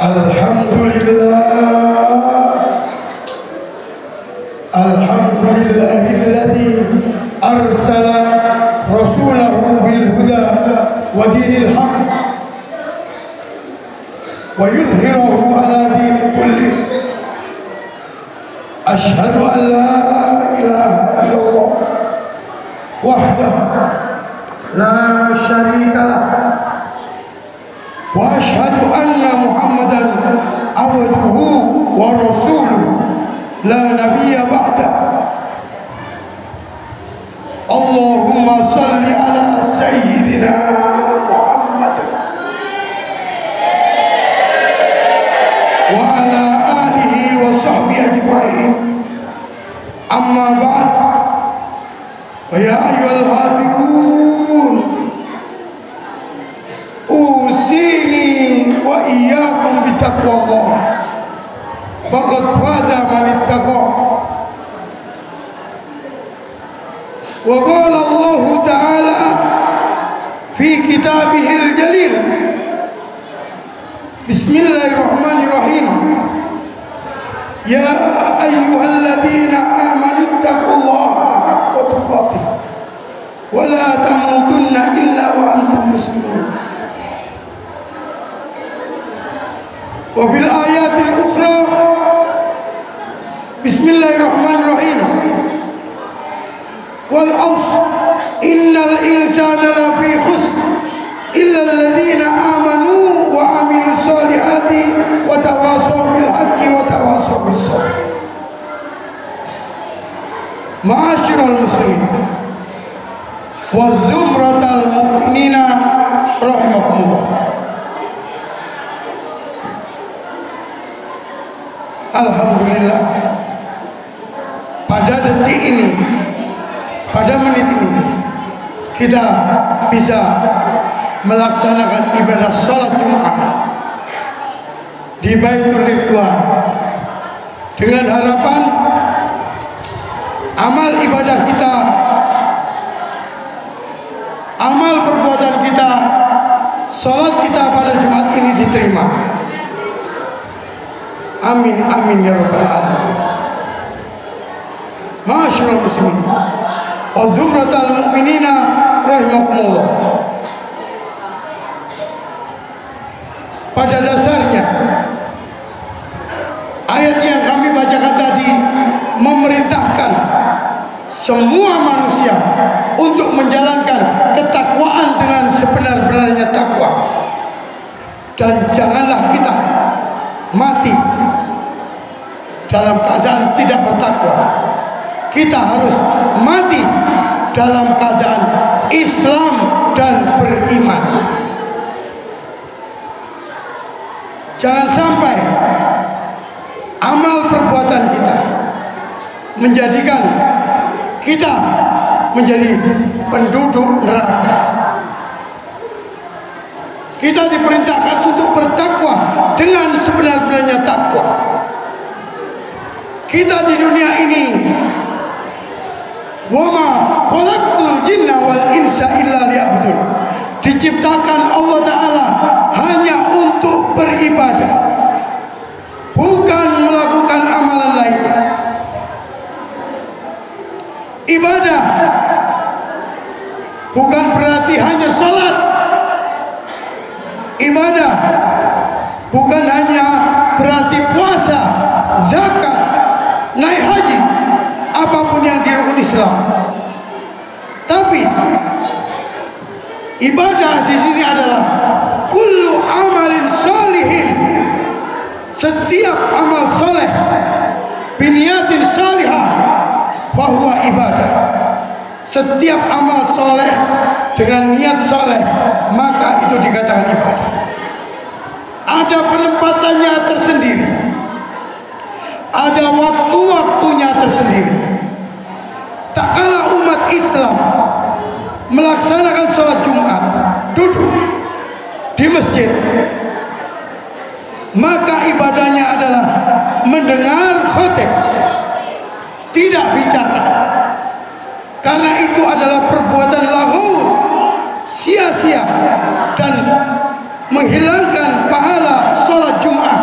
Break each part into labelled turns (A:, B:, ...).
A: Alhamdulillahilladzi arsala rasulahu bil huda wa dinil haq wa yudhhirahu ala dini kulli. Asyhadu an la ilaha illallah wahdahu la syarika lah wa asyhadu anna Muhammadan abduhu wa rasuluhu la nabiyya ba'da. Allahumma salli ala sayyidina Muhammad wa ala alihi wa sahbihi ajma'in. Amma ba'd. Wa ya ayyuhal hadirun, usini wa iyyakum bitaqwallah. Faqad faza man ittaqa. Wa qala Allah ta'ala fi kitabihil jalil. Bismillahirrahmanirrahim. Ya ayyuhalladzina amanu ittaqullaha haqqa tuqatih wa la tamutunna illa wa antum muslimun. Wa fil ayatil ukhra Bismillahirrahmanirrahim. Wal asr innal insana lafi khusr illa alladhina amanu wa amilus solihati wa tawasaw bil haqqi wa tawasaw bis sabr. Ma'asyiral muslimin wa zumratal mu'minina rahimakumullah. Alhamdulillah, pada detik ini, pada menit ini, kita bisa melaksanakan ibadah sholat Jumat di Baitul Ridwan dengan harapan amal ibadah kita, amal perbuatan kita, sholat kita pada Jumat ini diterima. Amin amin ya rabbal alamin. Ma'asyiral muslimin wa zumratal mu'minina rahimakumullah. Pada dasarnya ayat yang kami bacakan tadi memerintahkan semua manusia untuk menjalankan ketakwaan dengan sebenar-benarnya takwa. Dan janganlah kita mati dalam keadaan tidak bertakwa. Kita harus mati dalam keadaan Islam dan beriman. Jangan sampai amal perbuatan kita menjadikan kita menjadi penduduk neraka. Kita diperintahkan untuk bertakwa dengan sebenar-benarnya takwa. Kita di dunia ini, wa ma khalaqtul jinna wal insa illa liya'budun, diciptakan Allah Ta'ala hanya untuk beribadah, bukan melakukan amalan lainnya. Ibadah bukan berarti hanya salat. Ibadah bukan hanya berarti puasa, zakat, naik haji, apapun yang di rukun Islam. Tapi ibadah di sini adalah kullu amalin salihin, setiap amal soleh biniyatin salihah fahuwa ibadah. Setiap amal soleh dengan niat soleh maka itu dikatakan ibadah. Ada penempatannya tersendiri, ada waktu-waktunya tersendiri. Tak kala umat Islam melaksanakan sholat Jumat duduk di masjid, maka ibadahnya adalah mendengar khotib, tidak bicara. Karena itu adalah perbuatan laghut, sia-sia, dan menghilangkan pahala sholat Jumat.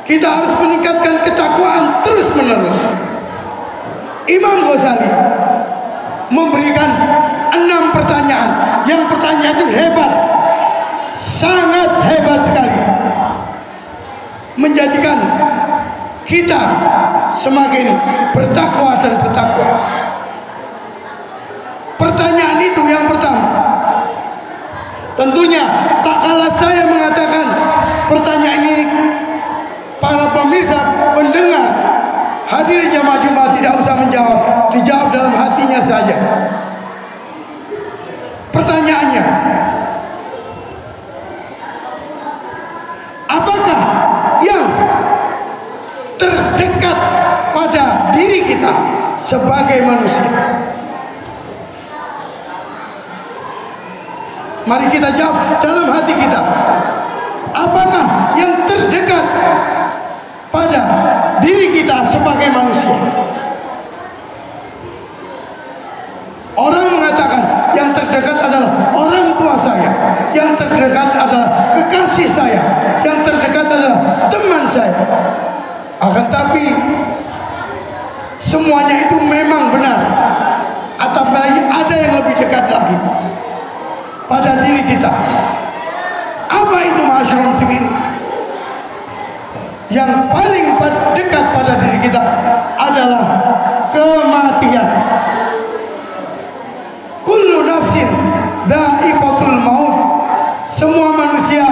A: Kita harus meningkatkan ketakwaan terus menerus. Imam Ghazali memberikan 6 pertanyaan. Yang pertanyaan itu hebat, sangat hebat sekali, menjadikan kita semakin bertakwa dan bertakwa. Pertanyaan itu yang pertama, tentunya tak kalah saya mengatakan pertanyaan ini, para pemirsa, pendengar, hadirin jamaah Jumat tidak usah menjawab, dijawab dalam hatinya saja. Pertanyaannya, apakah yang terdekat pada diri kita sebagai manusia? Mari kita jawab dalam hati kita. Apakah yang terdekat pada diri kita sebagai manusia? Orang mengatakan yang terdekat adalah orang tua saya, yang terdekat adalah kekasih saya, yang terdekat adalah teman saya. Akan tapi semuanya itu memang benar, atau ada yang lebih dekat lagi pada diri kita. Apa itu, ma'asyiral muslimin? Yang paling dekat pada diri kita adalah kematian. Kullu nafsin dha'iqatul maut. Semua manusia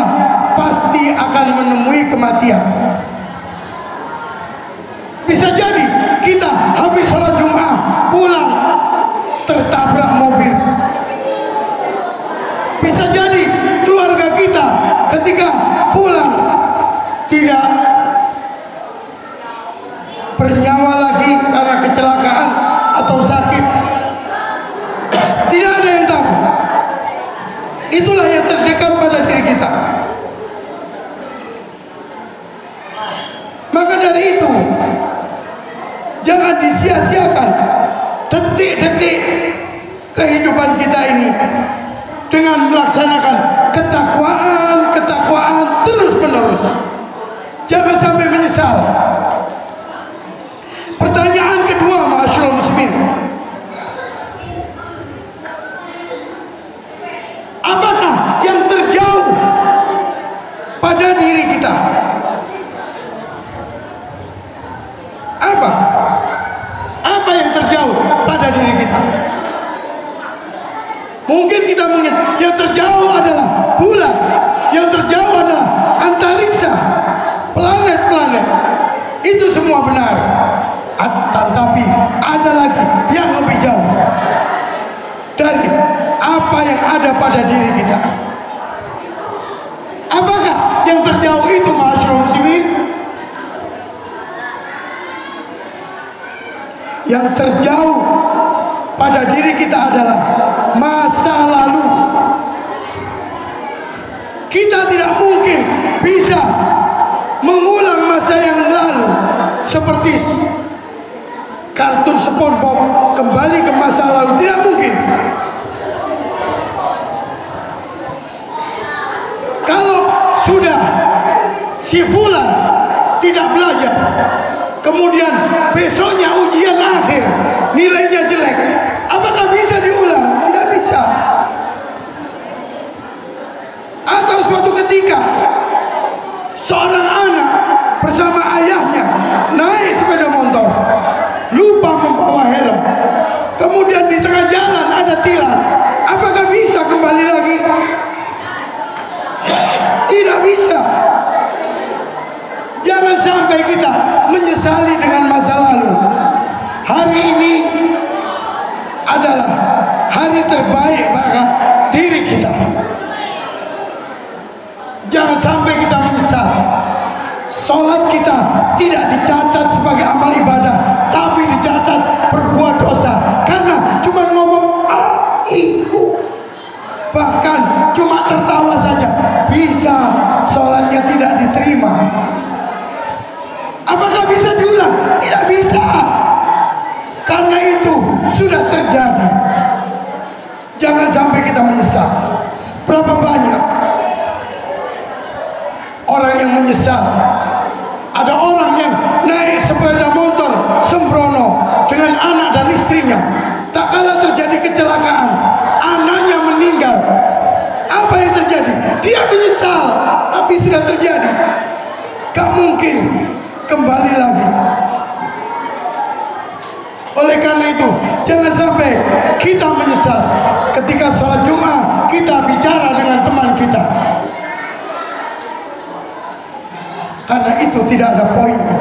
A: pasti akan menemui kematian. Bisa jadi kita habis sholat Jumat pulang tertabrak mobil. Bisa jadi keluarga kita ketika pulang tidak bernyawa lagi karena kecelakaan atau sakit. Tidak ada yang tahu. Itulah yang terdekat pada diri kita. Maka dari itu, jangan disia-siakan detik-detik kehidupan kita ini dengan melaksanakan ketakwaan terus menerus. Jangan sampai menyesal. Pertanyaan kedua, ma'asyiral muslimin, apakah yang terjauh pada diri kita? Apa yang terjauh pada diri kita? Mungkin kita mengingat yang terjauh adalah bulan, yang terjauh adalah antariksa, planet-planet. Itu semua benar. Tetapi ada lagi yang lebih jauh dari apa yang ada pada diri kita. Apakah yang terjauh itu, ma'asyiral muslimin? Yang terjauh pada diri kita adalah masa lalu. Kita tidak mungkin bisa mengulang masa yang lalu seperti kartun SpongeBob kembali ke masa lalu. Tidak mungkin. Kalau sudah si fulan tidak belajar, kemudian besoknya ujian akhir nilainya jelek, apakah bisa diulang? Tidak bisa. Atau suatu ketika seorang anak bersama ayahnya naik sepeda motor, lupa membawa helm, kemudian di tengah jalan ada tilang, apakah bisa kembali lagi? Tidak bisa. Jangan sampai kita menyesali dengan masa lalu. Hari ini adalah hari terbaik bagi diri kita. Jangan sampai kita menyesal. Sholat kita tidak dicatat sebagai amal ibadah, tapi dicatat berbuat dosa karena cuma ngomong ibu, bahkan cuma tertawa saja bisa sholatnya tidak diterima. Apakah bisa diulang? Tidak bisa. Karena itu sudah terjadi. Jangan sampai kita menyesal. Berapa banyak orang yang menyesal? Ada sembrono dengan anak dan istrinya. Tak kala terjadi kecelakaan, anaknya meninggal. Apa yang terjadi? Dia menyesal, tapi sudah terjadi. Gak mungkin kembali lagi. Oleh karena itu, jangan sampai kita menyesal ketika sholat Jumat kita bicara dengan teman kita, karena itu tidak ada poinnya,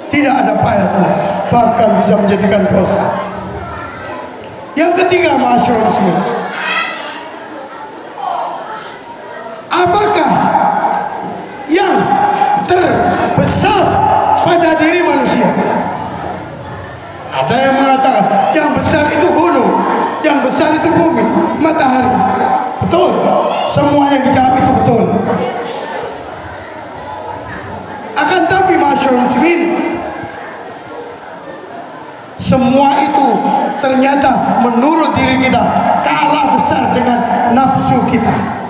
A: tidak ada pahalanya, bahkan bisa menjadikan dosa. Yang ketiga, ma'asyiral muslimin, apakah yang terbesar pada diri manusia? Ada yang mengatakan yang besar itu gunung, yang besar itu bumi, matahari. Betul, semua yang dijawab itu betul. Akan tapi ma'asyiral muslimin, semua itu ternyata menurut diri kita kalah besar dengan nafsu kita.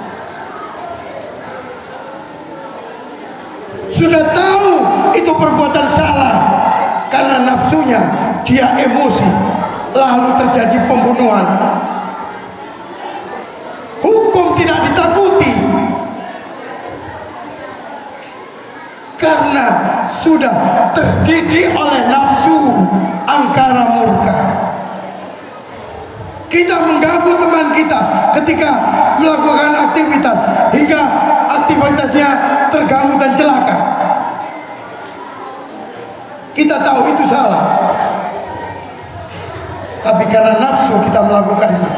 A: Sudah tahu itu perbuatan salah, karena nafsunya dia emosi, lalu terjadi pembunuhan. Hukum tidak ditakuti karena sudah terdidik oleh nafsu angkara murka. Kita mengganggu teman kita ketika melakukan aktivitas hingga aktivitasnya terganggu dan celaka. Kita tahu itu salah, tapi karena nafsu kita melakukannya.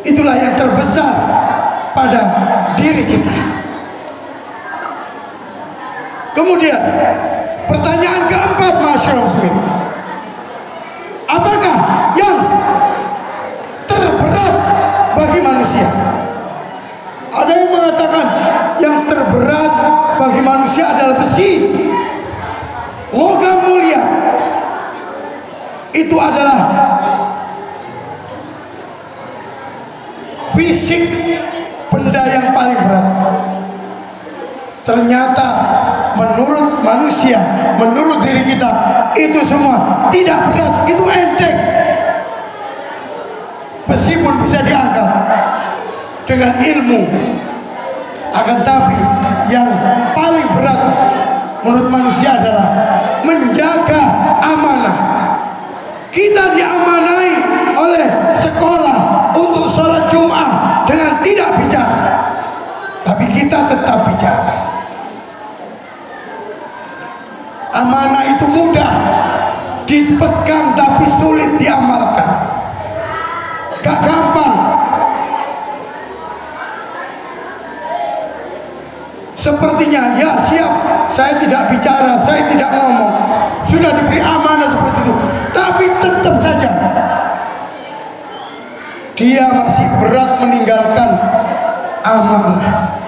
A: Itulah yang terbesar pada diri kita. Kemudian pertanyaan keempat, ma'asyiral muslimin, apakah yang terberat bagi manusia? Ada yang mengatakan yang terberat bagi manusia adalah besi, logam mulia. Itu adalah fisik benda yang paling berat. Ternyata menurut manusia, menurut diri kita, itu semua tidak berat, itu enteng. Besi pun bisa diangkat dengan ilmu. Akan tapi yang paling berat menurut manusia adalah menjaga amanah. Kita diamanai oleh sekolah untuk sholat Jumat dengan tidak bicara, tapi kita tetap bicara. Amanah itu mudah dipegang tapi sulit diamalkan, gak gampang. Sepertinya ya siap, saya tidak bicara, saya tidak ngomong, sudah diberi amanah seperti itu, tapi tetap saja dia masih berat meninggalkan amanah.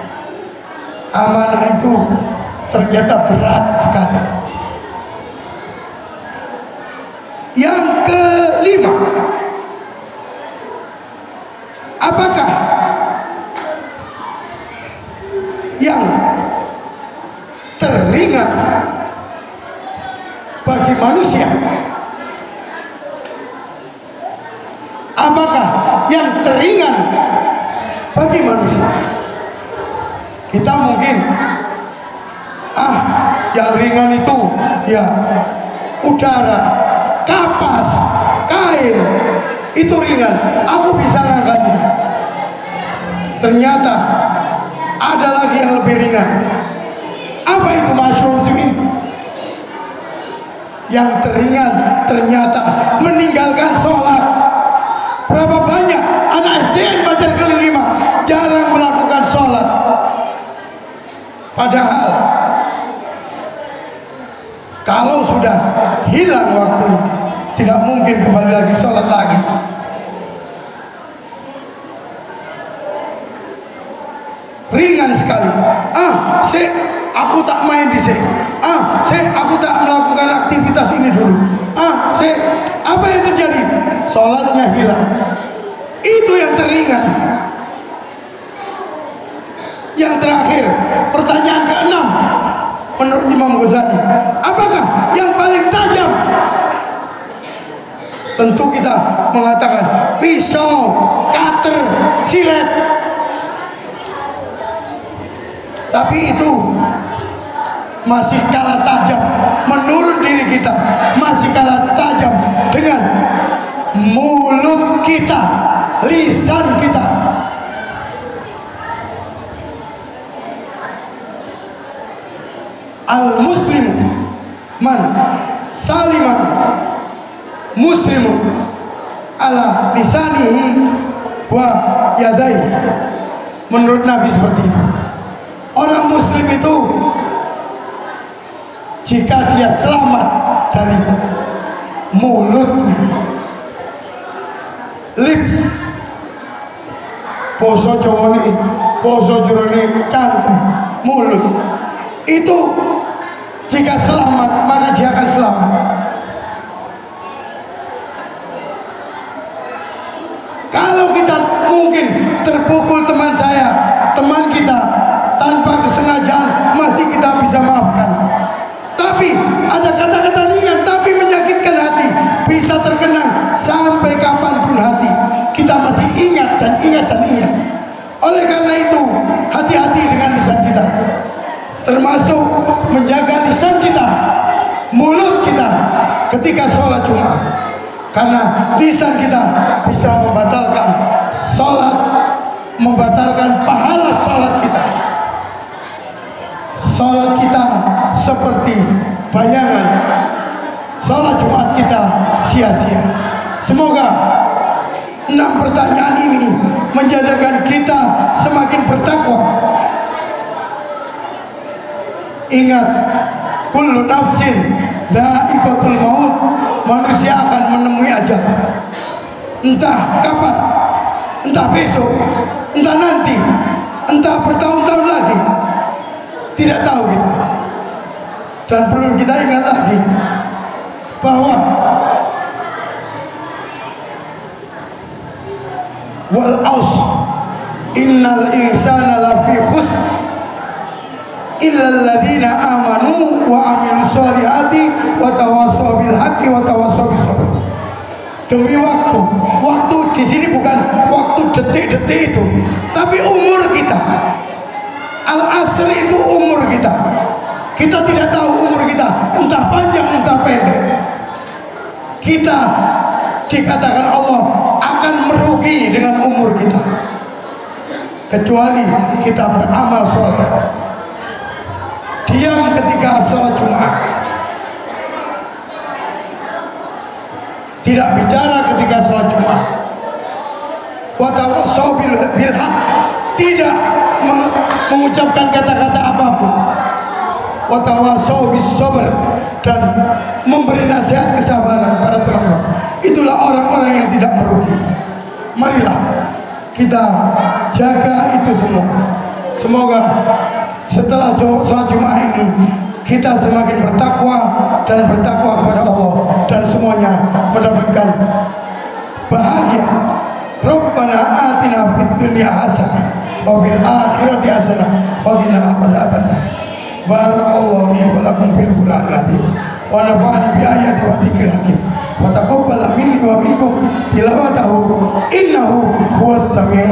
A: Amanah itu ternyata berat sekali. Yang kelima, apakah yang teringat bagi manusia? Apakah yang teringat bagi manusia? Kita mungkin yang ringan itu ya udara, kapas, kain, itu ringan, aku bisa ngangkatnya. Ternyata ada lagi yang lebih ringan. Apa itu, ma'asyiral muslimin? Yang teringan ternyata meninggalkan sholat. Berapa banyak anak SDN Banjar Kelilima jarang melakukan sholat, padahal kalau sudah hilang waktunya tidak mungkin kembali lagi sholat lagi. Ringan sekali. Aku tak main di sini. Aku tak melakukan aktivitas ini dulu. Apa yang terjadi? Sholatnya hilang. Itu yang teringat. Yang terakhir, pertanyaan ke-6. menurut Imam Ghazali. Apakah yang paling tajam? Tentu kita mengatakan pisau, cutter, silet. Tapi itu masih kalah tajam menurut diri kita, masih kalah tajam dengan mulut kita, lisan kita. Al-muslimu man salima muslimu ala lisanihi wa yadaihi. Menurut Nabi seperti itu. Orang muslim itu jika dia selamat dari mulutnya, lips, poso Jawa ini, poso Jawa ini, cangkem, mulut itu jika selamat maka dia akan selamat. Kalau kita mungkin terpukul teman saya, teman kita tanpa kesengajaan, masih kita bisa maafkan. Tapi ada kata-kata ringan tapi menyakitkan hati, bisa terkenang sampai kapanpun hati. Kita masih ingat dan ingat dan ingat. Oleh karena itu hati-hati dengan lisan kita, termasuk menjaga lisan kita, mulut kita ketika sholat Jumat. Karena lisan kita bisa membatalkan sholat, membatalkan pahala sholat kita. Sholat kita seperti bayangan, sholat Jumat kita sia-sia. Semoga 6 pertanyaan ini menjadikan kita semakin bertakwa. Ingat, kullu nafsin dha'iqatul maut, manusia akan menemui ajal. Entah kapan, entah besok, entah nanti, entah bertahun-tahun lagi, tidak tahu kita. Dan perlu kita ingat lagi bahwa wal aus innal insana lafi khusr illal ladzina amanu wa amilus solihati wa tawassaw bil haqqi wa tawassaw bis sabr. Demi waktu, waktu di sini bukan waktu detik-detik itu, tapi umur kita. Al-asr itu umur kita. Kita tidak tahu umur kita entah panjang entah pendek. Kita dikatakan Allah akan merugi dengan umur kita, kecuali kita beramal soleh. Diam ketika sholat Jumat, tidak bicara ketika sholat Jumat. Wa tawassaw bil haqq, tidak mengucapkan kata-kata apapun. Wa tawassaw bis sabr, dan memberi nasihat kesabaran pada teman-teman. Itulah orang-orang yang tidak merugi. Marilah kita jaga itu semua. Semoga setelah sholat Jumat ini kita semakin bertakwa dan bertakwa kepada Allah, dan semuanya mendapatkan bahagia. Rabbana atina fid dunya hasanah wa fil akhirati hasanah wa qina adzabannar. Barakallahu li wa lakum fil Qur'anil azim wa nafa'ani bi ayati wa dzikril hakim wa taqabbala minni wa minkum tilawatahu innahu huwas samiul